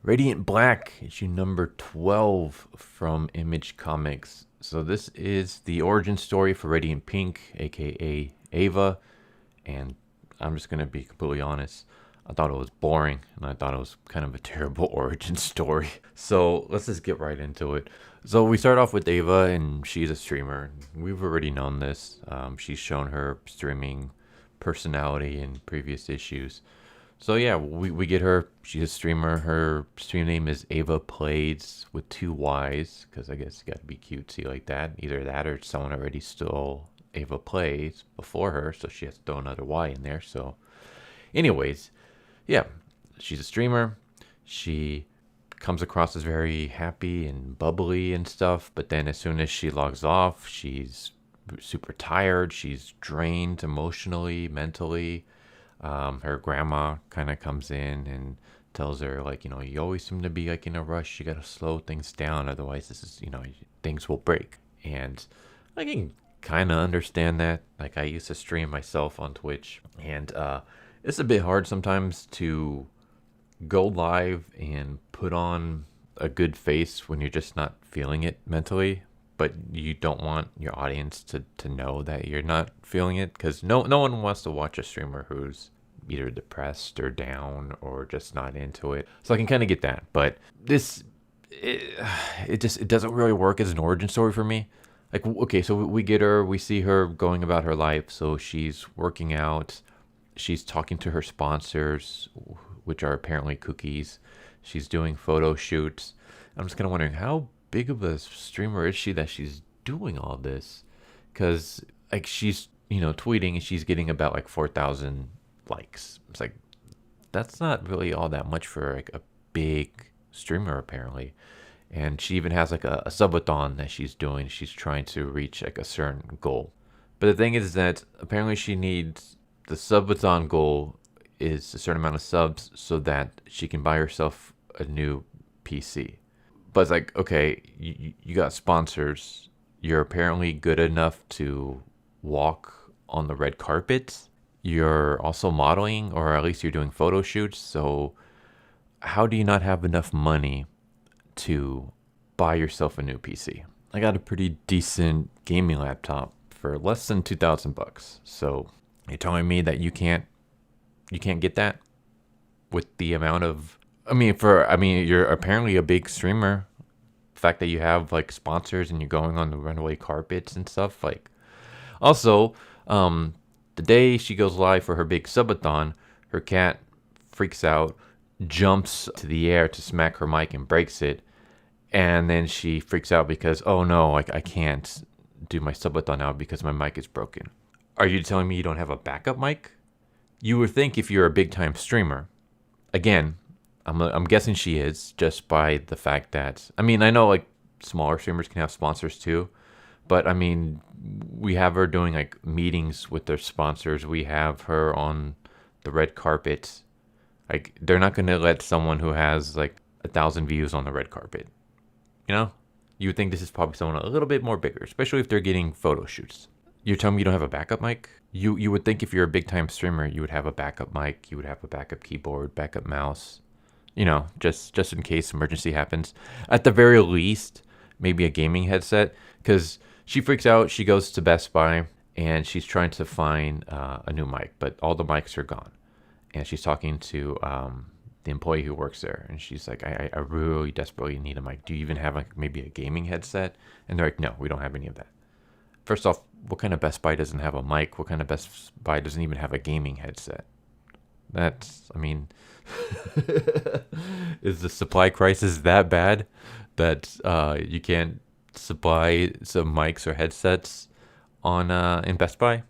Radiant Black, issue number 12 from Image Comics. So this is the origin story for Radiant Pink, aka Ava, and I'm just gonna be completely honest. I thought it was boring, and I thought it was kind of a terrible origin story. So let's just get right into it. So we start off with Ava, and she's a streamer. We've already known this. She's shown her streaming personality in previous issues. So yeah, we get her. She's a streamer. Her stream name is Ava Plays with two Y's, because I guess you got to be cutesy like that. Either that or someone already stole Ava Plays before her, so she has to throw another Y in there. So, anyways, yeah, she's a streamer. She comes across as very happy and bubbly and stuff, but then as soon as she logs off, she's super tired. She's drained emotionally, mentally. Her grandma kind of comes in and tells her, like, you always seem to be like in a rush. You got to slow things down, otherwise this is, things will break. And I can kind of understand that. Like, I used to stream myself on Twitch, and it's a bit hard sometimes to go live and put on a good face when you're just not feeling it mentally, but you don't want your audience to know that you're not feeling it, because no one wants to watch a streamer who's either depressed or down or just not into it. So I can kind of get that, but it doesn't really work as an origin story for me. Like, okay, so we get her, we see her going about her life. So she's working out, she's talking to her sponsors, which are apparently cookies. She's doing photo shoots. I'm just kind of wondering, how big of a streamer is she that she's doing all this? Because like, she's tweeting and she's getting about like 4,000 likes. It's like, that's not really all that much for like a big streamer apparently. And she even has like a subathon that she's doing. She's trying to reach like a certain goal. But the thing is that apparently she needs, the subathon goal is a certain amount of subs so that she can buy herself a new PC. But it's like, okay, you got sponsors. You're apparently good enough to walk on the red carpet. You're also modeling, or at least you're doing photo shoots. So how do you not have enough money to buy yourself a new PC? I got a pretty decent gaming laptop for less than $2,000. So you're telling me that you can't get that with the amount of, you're apparently a big streamer. The fact that you have like sponsors and you're going on the runway carpets and stuff. Like, also, the day she goes live for her big subathon, her cat freaks out, jumps to the air to smack her mic and breaks it. And then she freaks out because, oh no, I can't do my subathon now because my mic is broken. Are you telling me you don't have a backup mic? You would think if you're a big time streamer, again, I'm guessing she is, just by the fact that, I know like smaller streamers can have sponsors too, but we have her doing like meetings with their sponsors. We have her on the red carpet. Like, they're not going to let someone who has like 1,000 views on the red carpet. You would think this is probably someone a little bit more bigger, especially if they're getting photo shoots. You're telling me you don't have a backup mic? You would think if you're a big time streamer, you would have a backup mic, you would have a backup keyboard, backup mouse, just in case emergency happens. At the very least, maybe a gaming headset, because she freaks out. She goes to Best Buy and she's trying to find a new mic, but all the mics are gone. And she's talking to the employee who works there, and she's like, I really desperately need a mic. Do you even have like maybe a gaming headset? And they're like, no, we don't have any of that. First off, what kind of Best Buy doesn't have a mic? What kind of Best Buy doesn't even have a gaming headset? Is the supply crisis that bad that you can't supply some mics or headsets on in Best Buy?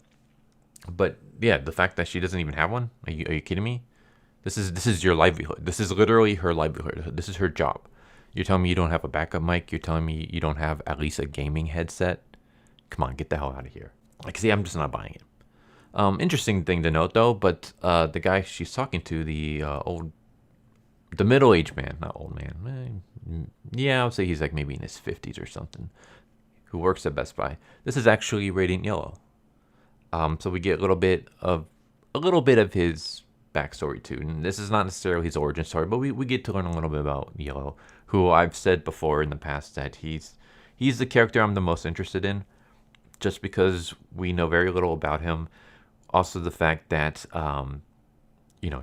But yeah, the fact that she doesn't even have one, are you kidding me? This is your livelihood. This is literally her livelihood. This is her job. You're telling me you don't have a backup mic? You're telling me you don't have at least a gaming headset? Come on, get the hell out of here. Like, see, I'm just not buying it. Interesting thing to note though, but the guy she's talking to, the middle-aged man, not old man. Yeah, I would say he's like maybe in his 50s or something, who works at Best Buy. This is actually Radiant Yellow. So we get a little bit of his backstory too. And this is not necessarily his origin story, but we get to learn a little bit about Yellow, who I've said before in the past that he's the character I'm the most interested in, just because we know very little about him. Also, the fact that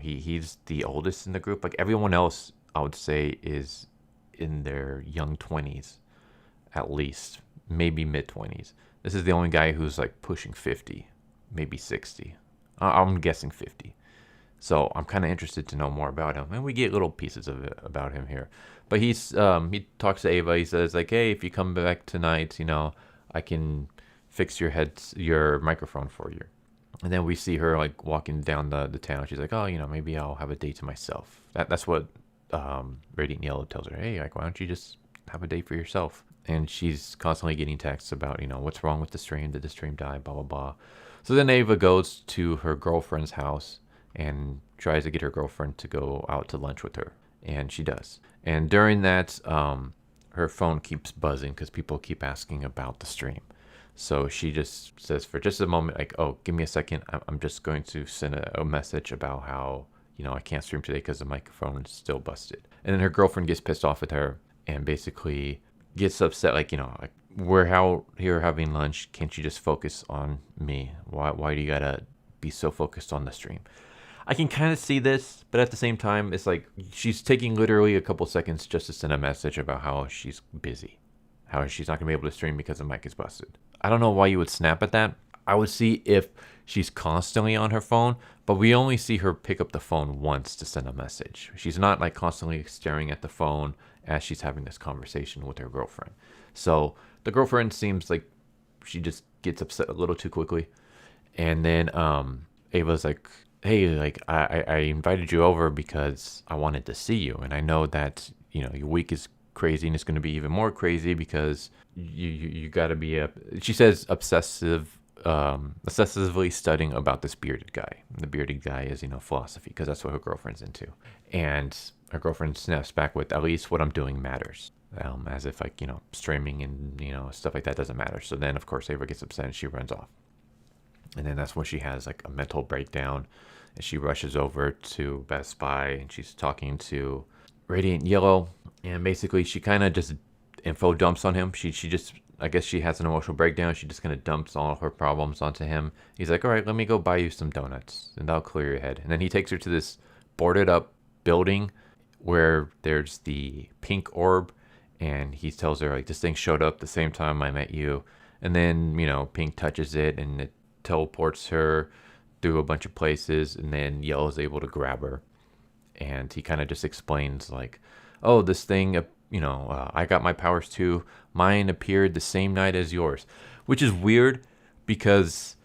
he's the oldest in the group. Like everyone else, I would say is in their young 20s, at least, maybe mid 20s. This is the only guy who's like pushing 50, maybe 60. I'm guessing 50. So I'm kind of interested to know more about him, and we get little pieces of it about him here. But he talks to Ava. He says like, "Hey, if you come back tonight, I can fix your microphone for you." And then we see her like walking down the town. She's like, "Oh, maybe I'll have a day to myself." That's what Radiant Yellow tells her. Hey, like, why don't you just have a day for yourself? And she's constantly getting texts about, what's wrong with the stream? Did the stream die? Blah blah blah. So then Ava goes to her girlfriend's house and tries to get her girlfriend to go out to lunch with her, and she does. And during that, her phone keeps buzzing because people keep asking about the stream. So she just says for just a moment, like, "Oh, give me a second. I'm just going to send a message about how, I can't stream today because the microphone is still busted." And then her girlfriend gets pissed off with her and basically gets upset, like, like, we're out here having lunch. Can't you just focus on me? Why do you gotta be so focused on the stream? I can kind of see this, but at the same time, it's like she's taking literally a couple seconds just to send a message about how she's busy, how she's not gonna be able to stream because the mic is busted. I don't know why you would snap at that. I would see if she's constantly on her phone, but we only see her pick up the phone once to send a message. She's not like constantly staring at the phone as she's having this conversation with her girlfriend. So the girlfriend seems like she just gets upset a little too quickly. And then Ava's like, "Hey, like I invited you over because I wanted to see you. And I know that, your week is crazy and it's going to be even more crazy because you got to be she says obsessively studying about this bearded guy. The bearded guy is, philosophy, because that's what her girlfriend's into. And her girlfriend snaps back with, "At least what I'm doing matters." As if like, streaming and, stuff like that doesn't matter. So then of course Ava gets upset and she runs off. And then that's when she has like a mental breakdown and she rushes over to Best Buy and she's talking to Radiant Yellow. And basically she kind of just info dumps on him. She just, I guess she has an emotional breakdown. She just kind of dumps all of her problems onto him. He's like, "All right, let me go buy you some donuts and that'll clear your head." And then he takes her to this boarded up building where there's the pink orb. And he tells her like, "This thing showed up the same time I met you." And then, Pink touches it and it teleports her through a bunch of places. And then Yellow's able to grab her. And he kind of just explains like, "Oh, this thing, I got my powers too. Mine appeared the same night as yours," which is weird because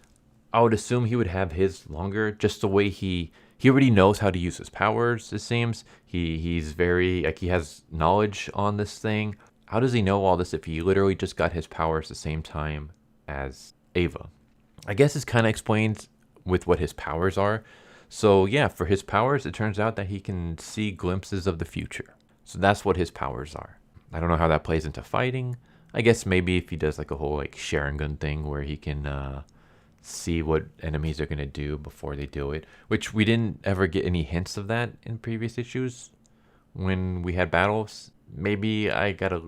I would assume he would have his longer, just the way he already knows how to use his powers, it seems. He's very, like, he has knowledge on this thing. How does he know all this if he literally just got his powers the same time as Ava? I guess it's kind of explained with what his powers are. So yeah, for his powers, it turns out that he can see glimpses of the future. So that's what his powers are. I don't know how that plays into fighting. I guess maybe if he does like a whole like Sharingan thing where he can see what enemies are going to do before they do it, which we didn't ever get any hints of that in previous issues when we had battles. Maybe I gotta,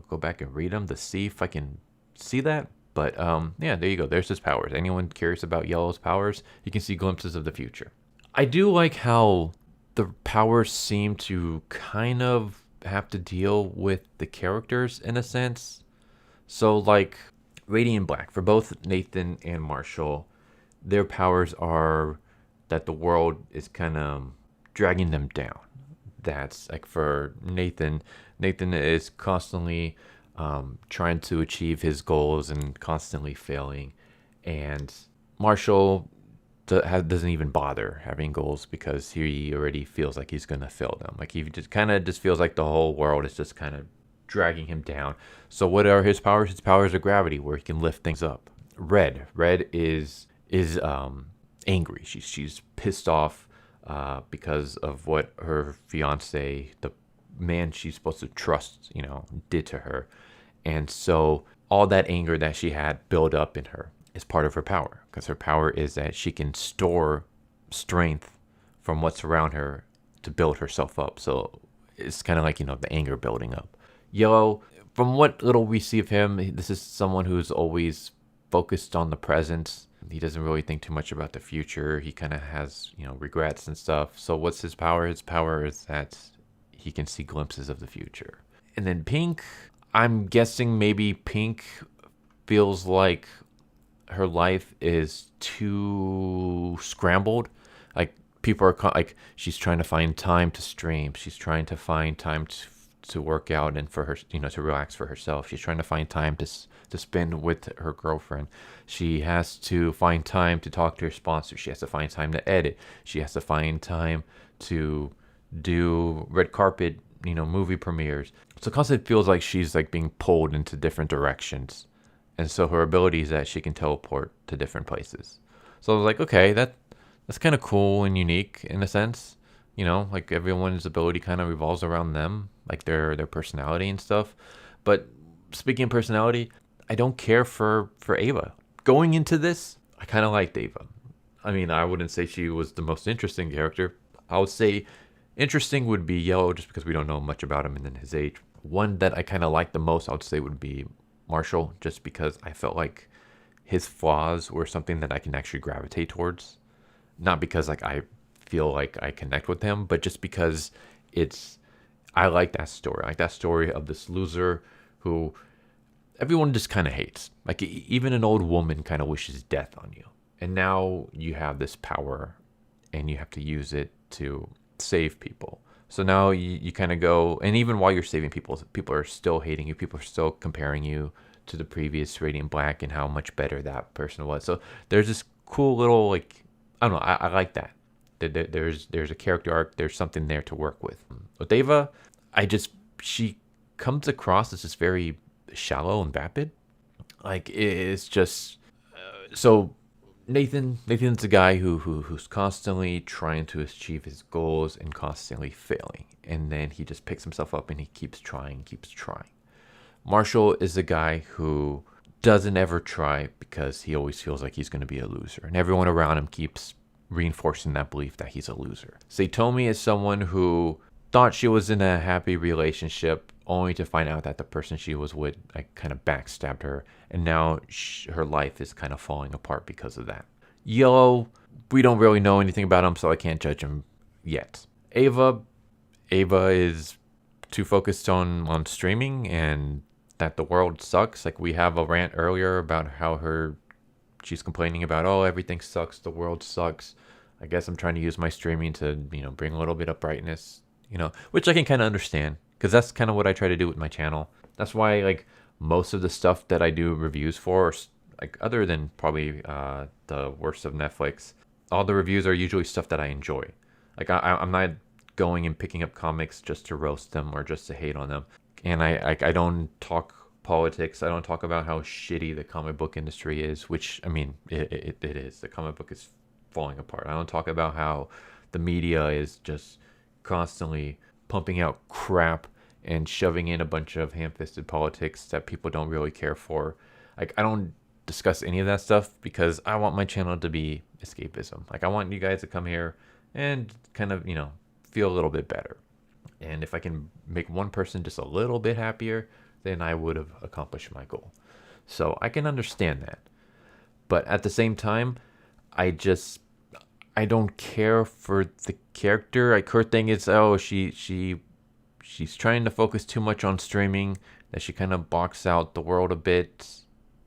go back and read them to see if I can see that. But yeah, there you go. There's his powers. Anyone curious about Yellow's powers, you can see glimpses of the future. I do like how the powers seem to kind of have to deal with the characters in a sense. So like Radiant Black, for both Nathan and Marshall, their powers are that the world is kind of dragging them down. That's like for Nathan is constantly trying to achieve his goals and constantly failing. And Marshall doesn't even bother having goals because he already feels like he's going to fail them. Like he just feels like the whole world is just kind of dragging him down. So what are his powers? His powers are gravity, where he can lift things up. Red is angry. She's pissed off because of what her fiance, the man she's supposed to trust, did to her. And so all that anger that she had built up in her is part of her power, because her power is that she can store strength from what's around her to build herself up. So it's kind of like, the anger building up. Yellow, from what little we see of him, this is someone who's always focused on the present. He doesn't really think too much about the future. He kind of has, regrets and stuff. So what's his power? His power is that he can see glimpses of the future. And then Pink, I'm guessing maybe Pink feels like her life is too scrambled. Like people are like, she's trying to find time to stream. She's trying to find time to work out and for her, to relax for herself. She's trying to find time to spend with her girlfriend. She has to find time to talk to her sponsor. She has to find time to edit. She has to find time to do red carpet, movie premieres. So constantly feels like she's like being pulled into different directions. And so her ability is that she can teleport to different places. So I was like, okay, that's kind of cool and unique in a sense. Like everyone's ability kind of revolves around them, like their personality and stuff. But speaking of personality, I don't care for Ava. Going into this, I kind of liked Ava. I mean, I wouldn't say she was the most interesting character. I would say interesting would be Yellow, just because we don't know much about him and then his age. One that I kind of liked the most, I would say, would be Marshall, just because I felt like his flaws were something that I can actually gravitate towards. Not because like I feel like I connect with him, but just because I like that story. I like that story of this loser who everyone just kind of hates. Like even an old woman kind of wishes death on you. And now you have this power and you have to use it to save people. So now you kind of go, and even while you're saving people, people are still hating you. People are still comparing you to the previous Radiant Black and how much better that person was. So there's this cool little, like, I don't know, I like that. There's a character arc. There's something there to work with. With Ava, she comes across as just very shallow and vapid. Like it's just so Nathan's a guy who's constantly trying to achieve his goals and constantly failing, and then he just picks himself up and he keeps trying. Marshall is a guy who doesn't ever try because he always feels like he's going to be a loser, and everyone around him keeps reinforcing that belief that he's a loser. Saitomi is someone who thought she was in a happy relationship only to find out that the person she was with like kind of backstabbed her, and now her life is kind of falling apart because of that. Yellow, we don't really know anything about him, so I can't judge him yet. Ava is too focused on streaming and that the world sucks. Like we have a rant earlier about how she's complaining about, oh, everything sucks, the world sucks. I guess I'm trying to use my streaming to, bring a little bit of brightness, which I can kind of understand, because that's kind of what I try to do with my channel. That's why like most of the stuff that I do reviews for, like other than probably the worst of Netflix, all the reviews are usually stuff that I enjoy. Like I'm not going and picking up comics just to roast them or just to hate on them. And I don't talk politics. I don't talk about how shitty the comic book industry is, which, I mean, it is. The comic book is falling apart. I don't talk about how the media is just constantly pumping out crap and shoving in a bunch of ham-fisted politics that people don't really care for. Like, I don't discuss any of that stuff because I want my channel to be escapism. Like, I want you guys to come here and kind of, feel a little bit better. And if I can make one person just a little bit happier, then I would have accomplished my goal. So I can understand that. But at the same time, I don't care for the character. Like her thing is, oh, she's trying to focus too much on streaming, that she kind of blocks out the world a bit,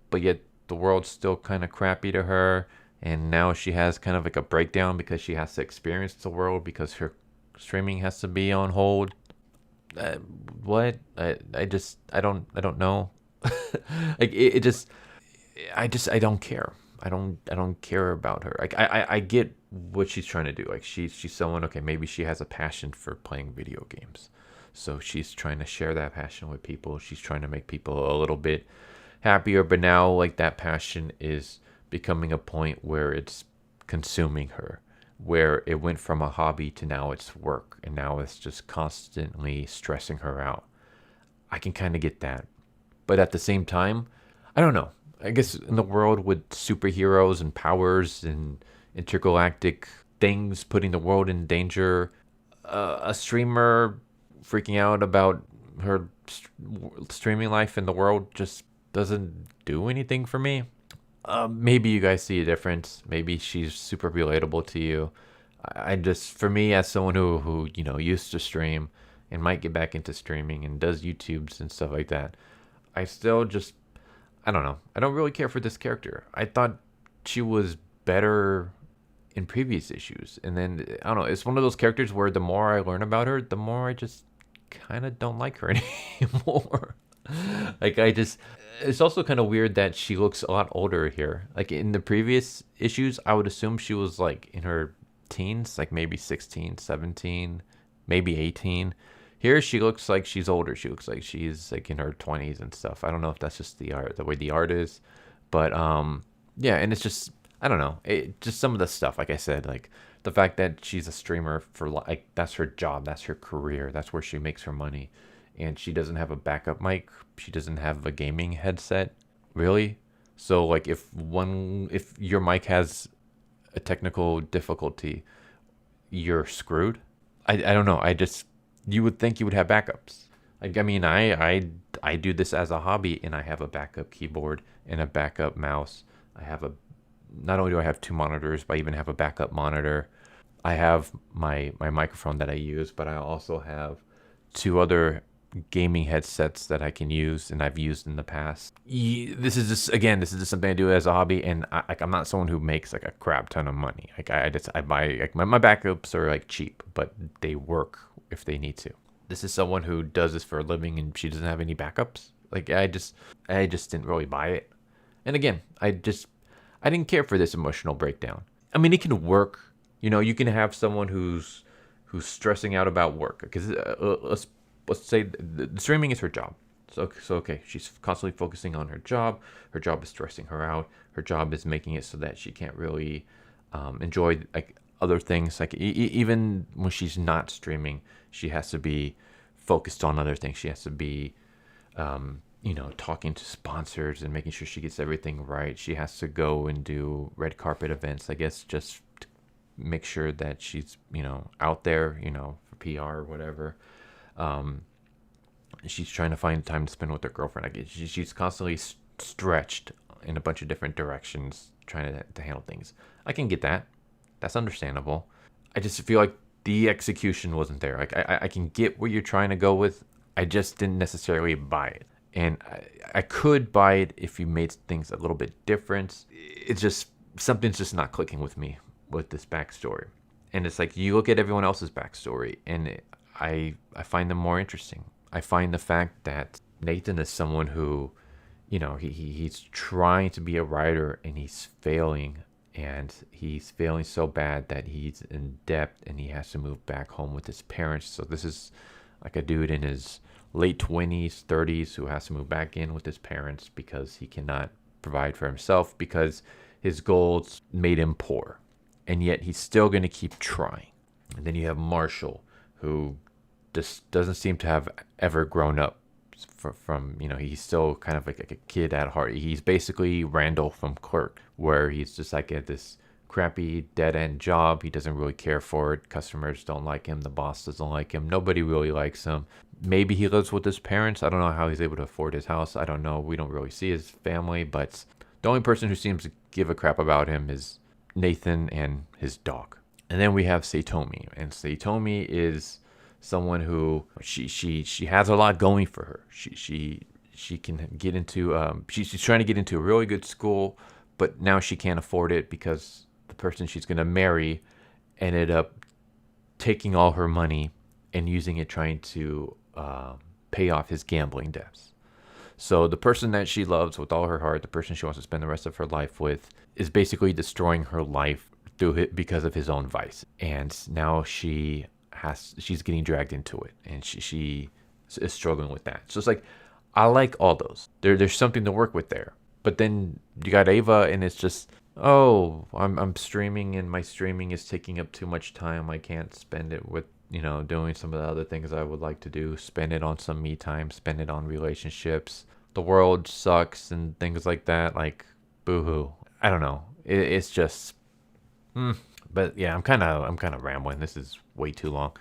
but yet the world's still kind of crappy to her. And now she has kind of like a breakdown because she has to experience the world because her streaming has to be on hold. What? I don't know. Like I don't care. I don't care about her. Like I get what she's trying to do. Like she's someone, okay, maybe she has a passion for playing video games. So she's trying to share that passion with people. She's trying to make people a little bit happier, but now like that passion is becoming a point where it's consuming her, where it went from a hobby to now it's work, and now it's just constantly stressing her out. I can kind of get that. But at the same time, I don't know. I guess in the world with superheroes and powers and intergalactic things putting the world in danger. A streamer freaking out about her streaming life in the world just doesn't do anything for me. Maybe you guys see a difference. Maybe she's super relatable to you. I just, for me, as someone who used to stream and might get back into streaming and does YouTubes and stuff like that, I still just, I don't know. I don't really care for this character. I thought she was better in previous issues, and then I don't know. It's one of those characters where the more I learn about her, the more I just kind of don't like her anymore. Like I just, it's also kind of weird that she looks a lot older here. Like in the previous issues, I would assume she was like in her teens, like maybe 16, 17, maybe 18. Here she looks like she's older. She looks like she's like in her 20s and stuff. I don't know if that's just the art, the way the art is, but yeah, and it's just, I don't know. Just some of the stuff, like I said, like the fact that she's a streamer for like that's her job, that's her career, that's where she makes her money, and she doesn't have a backup mic, she doesn't have a gaming headset, really. So like if your mic has a technical difficulty, you're screwed. I don't know. I just you would think you would have backups. Like I mean, I do this as a hobby, and I have a backup keyboard and a backup mouse. I have a not only do I have two monitors, but I even have a backup monitor. I have my microphone that I use, but I also have two other gaming headsets that I can use and I've used in the past. This is just again, this is just something I do as a hobby, and I'm not someone who makes like a crap ton of money. Like I buy like my backups are like cheap, but they work if they need to. This is someone who does this for a living, and she doesn't have any backups. Like I just didn't really buy it. And again, I didn't care for this emotional breakdown. I mean, it can work. You can have someone who's stressing out about work because let's say the streaming is her job. So okay, she's constantly focusing on her job. Her job is stressing her out. Her job is making it so that she can't really enjoy like other things. Like even when she's not streaming, she has to be focused on other things. She has to be talking to sponsors and making sure she gets everything right. She has to go and do red carpet events, I guess, just to make sure that she's, out there, for PR or whatever. She's trying to find time to spend with her girlfriend. I guess she's constantly stretched in a bunch of different directions trying to handle things. I can get that. That's understandable. I just feel like the execution wasn't there. Like I can get what you're trying to go with. I just didn't necessarily buy it. And I could buy it if you made things a little bit different. It's just, something's just not clicking with me with this backstory. And it's like, you look at everyone else's backstory, and I find them more interesting. I find the fact that Nathan is someone who, he's trying to be a writer, and he's failing. And he's failing so bad that he's in debt, and he has to move back home with his parents. So this is like a dude in his late 20s, 30s who has to move back in with his parents because he cannot provide for himself because his goals made him poor. And yet he's still going to keep trying. And then you have Marshall, who just doesn't seem to have ever grown up from he's still kind of like a kid at heart. He's basically Randall from Clerk, where he's just like at this crappy dead-end job. He doesn't really care for it. Customers don't like him. The boss doesn't like him. Nobody really likes him. Maybe he lives with his parents. I don't know how he's able to afford his house. I don't know. We don't really see his family, but the only person who seems to give a crap about him is Nathan and his dog. And then we have Saitomi, and Saitomi is someone who she has a lot going for her. She can get into she's trying to get into a really good school, but now she can't afford it because the person she's going to marry ended up taking all her money and using it trying to pay off his gambling debts. So the person that she loves with all her heart, the person she wants to spend the rest of her life with, is basically destroying her life because of his own vice. And now she's getting dragged into it, and she is struggling with that. So it's like, I like all those. There's something to work with there. But then you got Ava, and it's just, oh, I'm streaming, and my streaming is taking up too much time. I can't spend it with doing some of the other things I would like to do. Spend it on some me time. Spend it on relationships. The world sucks and things like that. Like, boo-hoo. I don't know. It's just But yeah, I'm kind of rambling. This is way too long.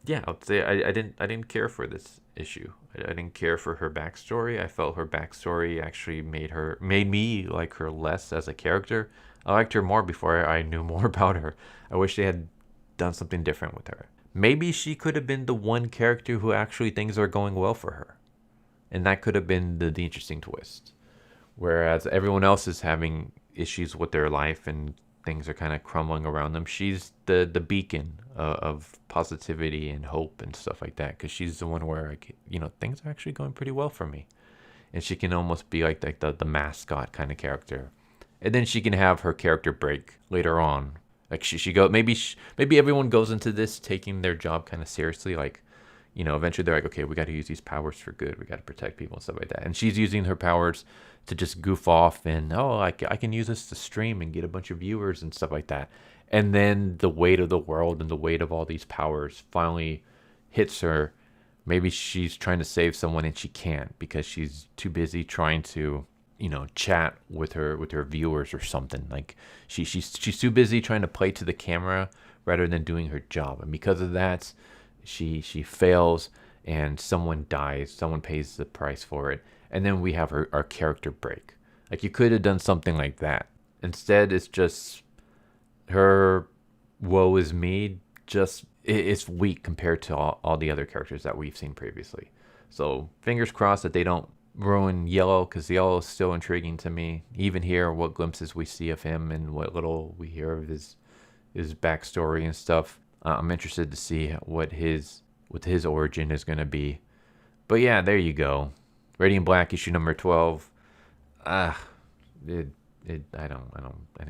Yeah, I would say I didn't care for this issue. I didn't care for her backstory. I felt her backstory actually made me like her less as a character. I liked her more before I knew more about her. I wish they had done something different with her. Maybe she could have been the one character who actually things are going well for her, and that could have been the interesting twist. Whereas everyone else is having issues with their life and things are kind of crumbling around them. She's the beacon of positivity and hope and stuff like that, because she's the one where things are actually going pretty well for me, and she can almost be like the mascot kind of character. And then she can have her character break later on. Like she go maybe everyone goes into this taking their job kind of seriously, like, eventually they're like, okay, we got to use these powers for good. We got to protect people and stuff like that. And she's using her powers to just goof off and, oh, I can use this to stream and get a bunch of viewers and stuff like that. And then the weight of the world and the weight of all these powers finally hits her. Maybe she's trying to save someone and she can't because she's too busy trying to, chat with her viewers or something. Like she's too busy trying to play to the camera rather than doing her job. And because of that, she fails and someone dies. Someone pays the price for it. And then we have our character break. Like, you could have done something like that. Instead, it's just her woe is me. Just it's weak compared to all the other characters that we've seen previously. So fingers crossed that they don't ruin Yellow, because Yellow is still intriguing to me. Even here, what glimpses we see of him and what little we hear of his backstory and stuff. I'm interested to see what his origin is going to be. But yeah, there you go. Radiant Black issue number 12. I didn't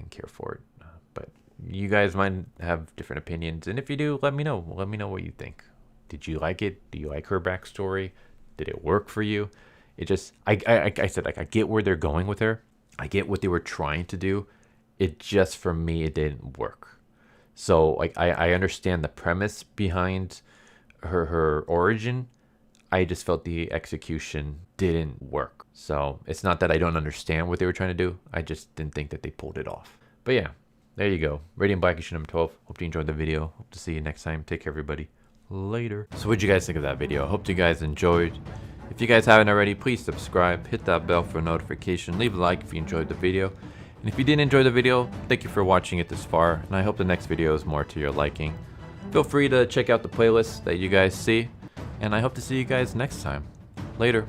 care for it. But you guys might have different opinions, and if you do, let me know. Let me know what you think. Did you like it? Do you like her backstory? Did it work for you? It just, I said, like, I get where they're going with her. I get what they were trying to do. It just, for me, it didn't work. So, like, I understand the premise behind her origin. I just felt the execution didn't work. So it's not that I don't understand what they were trying to do. I just didn't think that they pulled it off. But yeah, there you go. Radiant Black issue number 12. Hope you enjoyed the video. Hope to see you next time. Take care, everybody. Later. So what'd you guys think of that video? Hope you guys enjoyed. If you guys haven't already, please subscribe. Hit that bell for a notification. Leave a like if you enjoyed the video. And if you didn't enjoy the video, thank you for watching it this far. And I hope the next video is more to your liking. Feel free to check out the playlist that you guys see. And I hope to see you guys next time. Later.